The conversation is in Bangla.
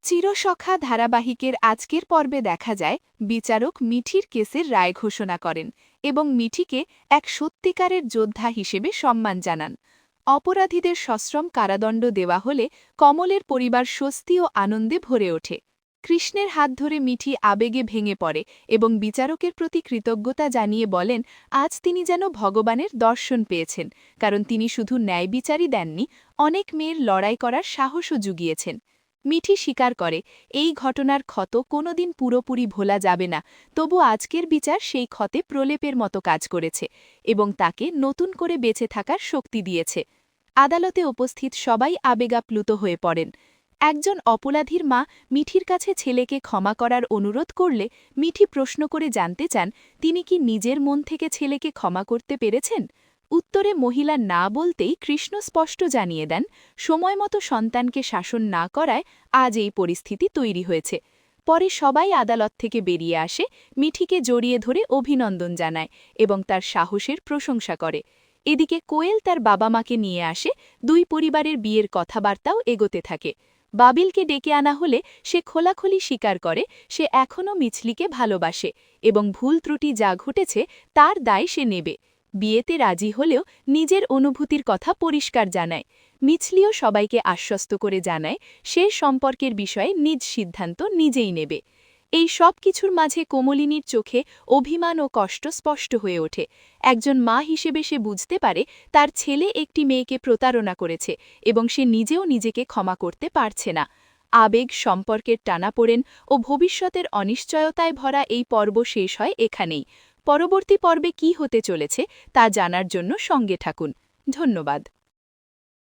চিরসখা ধারাবাহিকের আজকের পর্বে দেখা যায় বিচারক মিঠির কেসের রায় ঘোষণা করেন এবং মিঠিকে এক সত্যিকারের যোদ্ধা হিসেবে সম্মান জানান। অপরাধীদের সশ্রম কারাদণ্ড দেওয়া হলে কমলের পরিবার স্বস্তি ও আনন্দে ভরে ওঠে। কৃষ্ণের হাত ধরে মিঠি আবেগে ভেঙে পড়ে এবং বিচারকের প্রতি কৃতজ্ঞতা জানিয়ে বলেন আজ তিনি যেন ভগবানের দর্শন পেয়েছেন, কারণ তিনি শুধু ন্যায় বিচারই দেননি, অনেক মেয়ের লড়াই করার সাহসও জুগিয়েছেন। মিঠি স্বীকার করে এই ঘটনার ক্ষত কোনোদিন পুরোপুরি ভোলা যাবে না, তবু আজকের বিচার সেই ক্ষতে প্রলেপের মতো কাজ করেছে এবং তাকে নতুন করে বেঁচে থাকার শক্তি দিয়েছে। আদালতে উপস্থিত সবাই আবেগাপ্লুত হয়ে পড়েন। একজন অপরাধীর মা মিঠির কাছে ছেলেকে ক্ষমা করার অনুরোধ করলে মিঠি প্রশ্ন করে জানতে চান তিনি কি নিজের মন থেকে ছেলেকে ক্ষমা করতে পেরেছেন। উত্তরে মহিলা না বলতেই কৃষ্ণ স্পষ্ট জানিয়ে দেন সময়মতো সন্তানকে শাসন না করায় আজ এই পরিস্থিতি তৈরি হয়েছে। পরে সবাই আদালত থেকে বেরিয়ে আসে, মিঠিকে জড়িয়ে ধরে অভিনন্দন জানায় এবং তার সাহসের প্রশংসা করে। এদিকে কোয়েল তার বাবা মাকে নিয়ে আসে, দুই পরিবারের বিয়ের কথাবার্তাও এগোতে থাকে। বাবিলকে ডেকে আনা হলে সে খোলাখুলি স্বীকার করে সে এখনও মিছলিকে ভালোবাসে এবং ভুল ত্রুটি যা ঘটেছে তার দায় সে নেবে। বিয়েতে রাজি হলেও নিজের অনুভূতির কথা পরিষ্কার জানায়। মিছলিও সবাইকে আশ্বস্ত করে জানায় সে সম্পর্কের বিষয়ে নিজ সিদ্ধান্ত নিজেই নেবে। এই সব কিছুর মাঝে কোমলিনীর চোখে অভিমান ও কষ্ট স্পষ্ট হয়ে ওঠে। একজন মা হিসেবে সে বুঝতে পারে তার ছেলে একটি মেয়েকে প্রতারণা করেছে এবং সে নিজেও নিজেকে ক্ষমা করতে পারছে না। আবেগ, সম্পর্কের টানাপোড়েন ও ভবিষ্যতের অনিশ্চয়তায় ভরা এই পর্ব শেষ হয় এখানেই। পরবর্তী পর্বে কী হতে চলেছে তা জানার জন্য সঙ্গে থাকুন। ধন্যবাদ।